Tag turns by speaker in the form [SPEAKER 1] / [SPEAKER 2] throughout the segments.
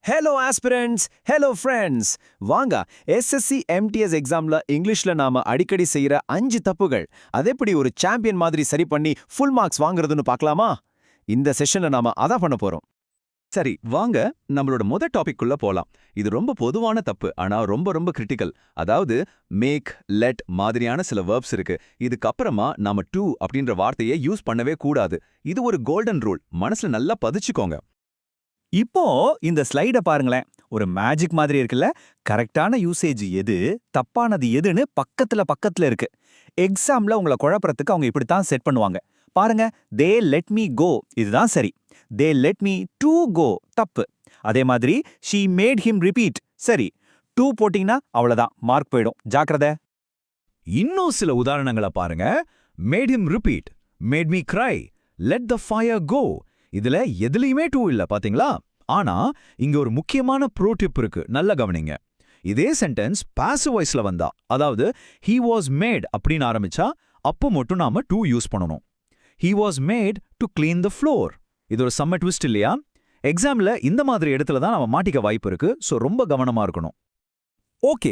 [SPEAKER 1] Hello aspirants, hello friends. வாங்க SSC MTS எக்ஸாம்ல இங்கிலீஷ்ல நாம அடிக்கடி செய்யற 5 தப்புகள் அதெப்படி ஒரு சாம்பியன் மாதிரி சரி பண்ணி ஃபுல் மார்க்ஸ் வாங்குறதுன்னு பார்க்கலாமா? இந்த செஷன்ல நாம அதான் பண்ண போறோம்.
[SPEAKER 2] சரி, வாங்க நம்மளோட டாபிக் குள்ள போலாம். இது ரொம்ப பொதுவான தப்பு, ஆனா ரொம்ப ரொம்ப கிரிட்டிக்கல். அதாவது மேக், லெட் மாதிரியான சில வெர்ப்ஸ் இருக்கு. இதுக்கப்புறமா நாம டு அப்படின்ற வார்த்தையை யூஸ் பண்ணவே கூடாது. இது ஒரு கோல்டன் ரூல், மனசுல நல்லா பதிச்சுக்கோங்க.
[SPEAKER 3] இப்போ இந்த ஸ்லைட பாருங்களேன். ஒரு மேஜிக் மாதிரி இருக்குல்ல. கரெக்டான யூசேஜ் எது, தப்பானது எதுன்னு பக்கத்துல இருக்கு. எக்ஸாம்ல உங்களை குழப்பறதுக்கு அவங்க இப்படித்தான் செட் பண்ணுவாங்க. பாருங்க, தே லெட் மீ கோ இதுதான் சரி. They let me to go தப்பு. அதே மாதிரி ஷீ மேட் ஹிம் ரிப்பீட் சரி. டூ போட்டீங்கன்னா அவ்வளவுதான், மார்க் போயிடும். ஜாக்கிரதை.
[SPEAKER 2] இன்னும் சில உதாரணங்களை பாருங்க. Made him repeat, made me cry, let the fire go. இதுல எதுலயுமே டூ இல்ல, பாத்தீங்களா? ஆனா இங்க ஒரு முக்கியமான ப்ரோ டிப் இருக்கு, நல்ல கவனிங்க. இதே சென்டென்ஸ் பாசிவ் வாய்ஸ்ல வந்தா, அதாவது he was made அப்படின்னு ஆரம்பிச்சா அப்போ மட்டும் நாம டூ யூஸ் பண்ணணும். he was made to clean the floor. இது ஒரு செம்ம ட்விஸ்ட் இல்லையா? எக்ஸாம்ல இந்த மாதிரி இடத்துல தான் நாம மாட்டிக்க வாய்ப்பு இருக்கு. சோ ரொம்ப கவனமா இருக்கணும்.
[SPEAKER 3] ஓகே,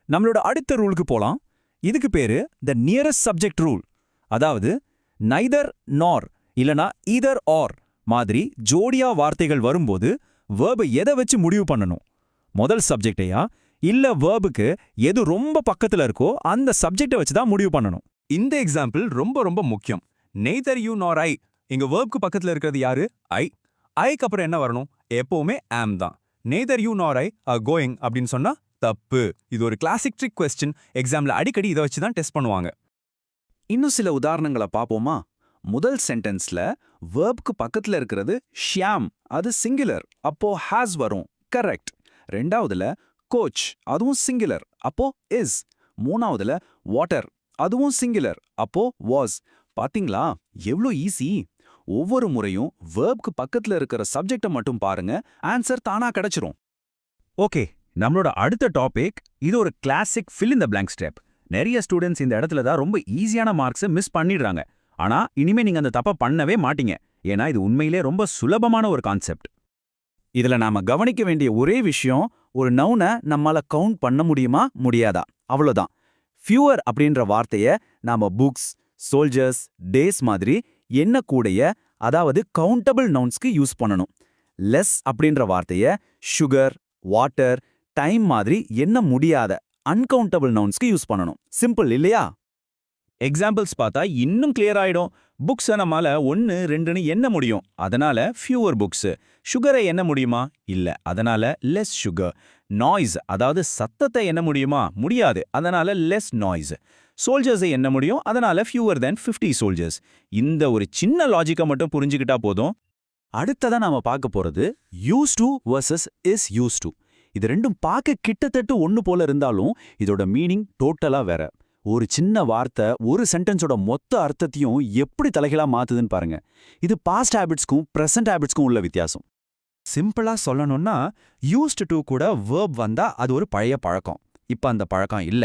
[SPEAKER 3] நம்மளோட அடுத்த ரூலுக்கு போலாம். இதுக்கு பேரு த நியரஸ்ட் சப்ஜெக்ட் ரூல். அதாவது நைதர் நார் இல்லனா ஈதர் ஆர் மாதிரி ஜோடியா வார்த்தைகள் வரும்போது வேர்பை எதை வச்சு முடிவு பண்ணணும்? முதல் சப்ஜெக்டையா இல்ல வேர்புக்கு எது ரொம்ப பக்கத்துல இருக்கோ அந்த சப்ஜெக்டை வச்சு தான் முடிவு பண்ணணும்.
[SPEAKER 4] இந்த எக்ஸாம்பிள் ரொம்ப ரொம்ப முக்கியம். நெய்தர் யூ நார் ஐ. இங்க வேர்புக்கு பக்கத்துல இருக்கிறது யாரு? ஐ. ஐக்கு அப்புறம் என்ன வரணும்? எப்பவுமே ஆம் தான். நெய்தர் யூ நார் ஐ ஆர் கோயிங் அப்படின்னு சொன்னா தப்பு. இது ஒரு கிளாசிக் ட்ரிக் கொஸ்டின். எக்ஸாம்ல அடிக்கடி இதை வச்சு தான் டெஸ்ட் பண்ணுவாங்க.
[SPEAKER 3] இன்னும் சில உதாரணங்களை பாப்போமா? முதல் சென்டென்ஸ்ல வேர்ப்க்கு பக்கத்துல இருக்கிறது ஷியாம், அது சிங்குலர், அப்போ ஹாஸ் வரும், கரெக்ட். ரெண்டாவதுல கோச், அதுவும் சிங்குலர், அப்போ இஸ். மூணாவதுல வாட்டர், அதுவும் சிங்குலர், அப்போ வாஸ். பாத்தீங்களா எவ்ளோ ஈஸி? ஒவ்வொரு முறையும் வேர்ப்க்கு பக்கத்துல இருக்கிற சப்ஜெக்டை மட்டும் பாருங்க, ஆன்சர் தானா கிடைச்சிரும்.
[SPEAKER 2] ஓகே, நம்மளோட அடுத்த டாபிக் இது ஒரு classic fill in the blank step. நிறைய ஸ்டூடெண்ட்ஸ் இந்த இடத்துல தான் ரொம்ப ஈஸியான மார்க்ஸை மிஸ் பண்ணிடுறாங்க. ஆனா இனிமே நீங்க அந்த தப்ப பண்ணவே மாட்டீங்க. ஏன்னா இது உண்மையிலே ரொம்ப சுலபமான ஒரு கான்செப்ட்.
[SPEAKER 3] இதுல நாம கவனிக்க வேண்டிய ஒரே விஷயம், ஒரு நவுனை நம்மால கவுண்ட் பண்ண முடியுமா முடியாதா, அவ்வளோதான். ஃபியூவர் அப்படின்ற வார்த்தைய நாம புக்ஸ், சோல்ஜர்ஸ், டேஸ் மாதிரி எண்ணக்கூடிய, அதாவது கவுண்டபிள் நவுன்ஸ்க்கு யூஸ் பண்ணணும். லெஸ் அப்படின்ற வார்த்தைய சுகர், வாட்டர், டைம் மாதிரி எண்ண முடியாத அன்கவுண்டபிள் நவுன்ஸ்க்கு யூஸ் பண்ணணும். சிம்பிள் இல்லையா?
[SPEAKER 2] எக்ஸாம்பிள்ஸ் பார்த்தா இன்னும் கிளியர் ஆயிடும். புக்ஸை நம்மால 1, 2ன்னு எண்ண முடியும், அதனால ஃபியூவர் புக்ஸ். சுகரை எண்ண முடியுமா? இல்ல, அதனால லெஸ் சுகர். நாய்ஸ், அதாவது சத்தத்தை எண்ண முடியுமா? முடியாது, அதனால லெஸ் நாய்ஸ். சோல்ஜர்ஸை எண்ண முடியும், அதனால ஃபியூவர் தென் 50 சோல்ஜர்ஸ். இந்த ஒரு சின்ன லாஜிக்கை மட்டும் புரிஞ்சுக்கிட்டா போதும்.
[SPEAKER 3] அடுத்ததா நாம பார்க்க போறது use to versus is use to. இது ரெண்டும் பார்க்க கிட்டத்தட்ட ஒன்னு போல இருந்தாலும் இதோட மீனிங் டோட்டலா வேற. ஒரு சின்ன வார்த்தை ஒரு சென்டென்ஸோட மொத்த அர்த்தத்தையும் எப்படி தலைகீழா மாத்துதுன்னு பாருங்க. இது பாஸ்ட் ஹேபிட்ஸ்க்கும் பிரசன்ட் ஹேபிட்ஸ்க்கும் உள்ள வித்தியாசம்.
[SPEAKER 4] சிம்பிளா சொல்லணும்னா, யூஸ்ட் டு கூட வேர்ப் வந்தா அது ஒரு பழைய பழக்கம். இப்ப அந்த பழக்கம் இல்ல.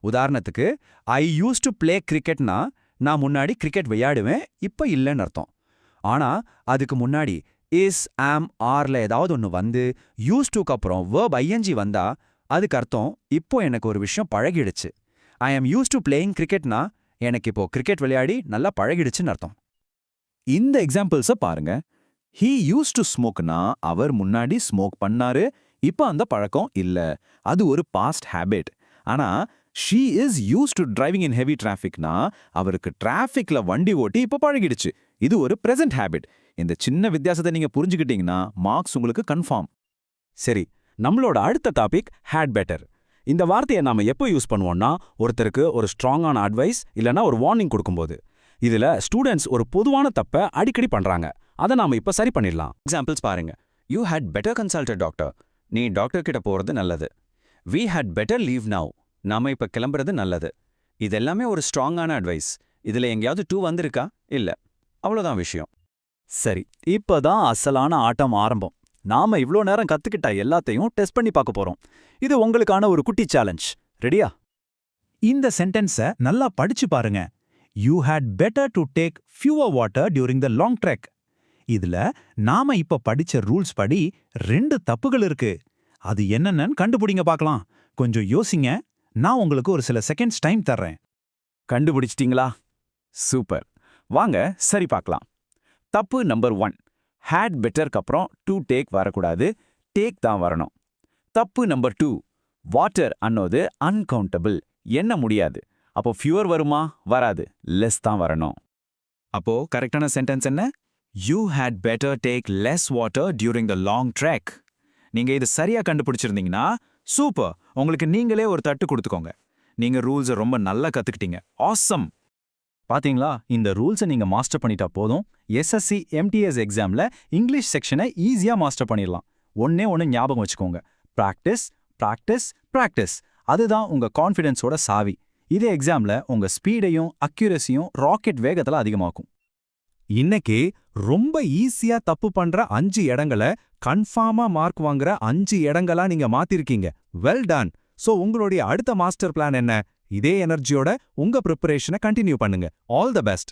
[SPEAKER 4] உதாரணத்துக்கு, ஐ யூஸ் டு பிளே கிரிக்கெட்னா நான் முன்னாடி கிரிக்கெட் விளையாடுவேன், இப்ப இல்லைன்னு அர்த்தம். ஆனா அதுக்கு முன்னாடி இஸ், ஆம், ஆர்ல ஏதாவது ஒன்று வந்து யூஸ் டுக்கு அப்புறம் வேர்ப் ஐஎன்ஜி வந்தா அதுக்கு அர்த்தம் இப்போ எனக்கு ஒரு விஷயம் பழகிடுச்சு. ஐ ஆம் யூஸ் டு பிளேயிங் கிரிக்கெட்னா எனக்கு இப்போ கிரிக்கெட் விளையாடி நல்லா பழகிடுச்சுன்னு அர்த்தம்.
[SPEAKER 3] இந்த எக்ஸாம்பிள்ஸை பாருங்க. ஹீ யூஸ் டு ஸ்மோக்னா அவர் முன்னாடி ஸ்மோக் பண்ணாரு, இப்போ அந்த பழக்கம் இல்ல, அது ஒரு பாஸ்ட் ஹேபிட். ஆனா she is use to driving in heavy டிராஃபிக்னா அவருக்கு டிராஃபிக்ல வண்டி ஓட்டி இப்போ பழகிடுச்சு, இது ஒரு பிரசன்ட் ஹேபிட். இந்த சின்ன வித்தியாசத்தை நீங்க புரிஞ்சுக்கிட்டீங்கன்னா மார்க்ஸ் உங்களுக்கு கன்ஃபார்ம்.
[SPEAKER 4] சரி, நம்மளோட அடுத்த டாபிக் ஹேட் பெட்டர். இந்த வார்த்தையை நாம எப்போ யூஸ் பண்ணுவோம்னா, ஒருத்தருக்கு ஒரு ஸ்ட்ராங்கான அட்வைஸ் இல்லனா ஒரு வார்னிங் கொடுக்கும்போது. இதுல ஸ்டூடெண்ட்ஸ் ஒரு பொதுவான தப்பை அடிக்கடி பண்றாங்க. அதை நாம இப்ப சரி பண்ணிடலாம். எக்ஸாம்பிள்ஸ் பாருங்க. You had better consult doctor. நீ டாக்டர் கிட்ட போறது நல்லது. We had better leave now. நாம இப்ப கிளம்புறது நல்லது. இதெல்லாமே ஒரு ஸ்ட்ராங்கான அட்வைஸ். இதுல எங்கேயாவது டூ வந்திருக்கா? இல்ல. அவ்வளவுதான் விஷயம்.
[SPEAKER 3] சரி, இப்பதான் அசலான ஆட்டம் ஆரம்பம். நாம இவ்ளோ நேரம் கத்துக்கிட்ட எல்லாத்தையும் டெஸ்ட் பண்ணி பார்க்க போறோம். இது உங்களுக்கான ஒரு குட்டி சேலஞ்ச். ரெடியா? இந்த சென்டென்ஸை நல்லா படிச்சு பாருங்க. You had better to take fewer water during the long trek.
[SPEAKER 4] இதுல நாம இப்ப படிச்ச ரூல்ஸ் படி 2 தப்புகள் இருக்கு. அது என்னன்னு கண்டுபிடிங்க பார்க்கலாம். கொஞ்சம் யோசிங்க. நான் உங்களுக்கு ஒரு சில செகண்ட்ஸ் டைம் தர்றேன்.
[SPEAKER 1] கண்டுபிடிச்சிட்டீங்களா? சூப்பர். வாங்க சரி பார்க்கலாம். தப்பு நம்பர் 1, had betterக்கு அப்புறம் to take வரக்கூடாது, take தான் வரணும். தப்பு நம்பர் 2, வாட்டர் அன்னோது uncountable, எண்ண முடியாது. அப்போ fewer வருமா? வராது, less தான் வரணும்.
[SPEAKER 3] அப்போ கரெக்டான சென்டென்ஸ் என்ன? You had better take less water during the long trek. நீங்க இது சரியா கண்டுபிடிச்சிருந்தீங்கன்னா சூப்பர், உங்களுக்கு நீங்களே ஒரு தட்டு கொடுத்துக்கோங்க. நீங்க ரூல்ஸை ரொம்ப நல்லா கத்துக்கிட்டீங்க. ஆசம்.
[SPEAKER 4] பாத்தீங்களா, இந்த ரூல்ஸை நீங்க மாஸ்டர் பண்ணிட்டா போதும், எஸ்எஸ்சி எம்டிஎஸ் எக்ஸாம்ல இங்கிலீஷ் செக்ஷனை ஈஸியா மாஸ்டர் பண்ணிடலாம். ஒண்ணே ஒன்று ஞாபகம் வச்சுக்கோங்க, பிராக்டிஸ் பிராக்டிஸ் பிராக்டிஸ். அதுதான் உங்க கான்ஃபிடன்ஸோட சாவி. இதே எக்ஸாம்ல உங்க ஸ்பீடையும் அக்யூரசியும் ராக்கெட் வேகத்துல அதிகமாக்கும். இன்னைக்கு ரொம்ப ஈஸியா தப்பு பண்ற 5 இடங்களை கன்ஃபார்மா மார்க் வாங்குற 5 இடங்களா நீங்க மாத்திருக்கீங்க. Well done. சோ உங்களுடைய அடுத்த மாஸ்டர் பிளான் என்ன? இதே எனர்ஜியோட உங்க ப்ரிப்பரேஷனை கண்டினியூ பண்ணுங்க. All the best.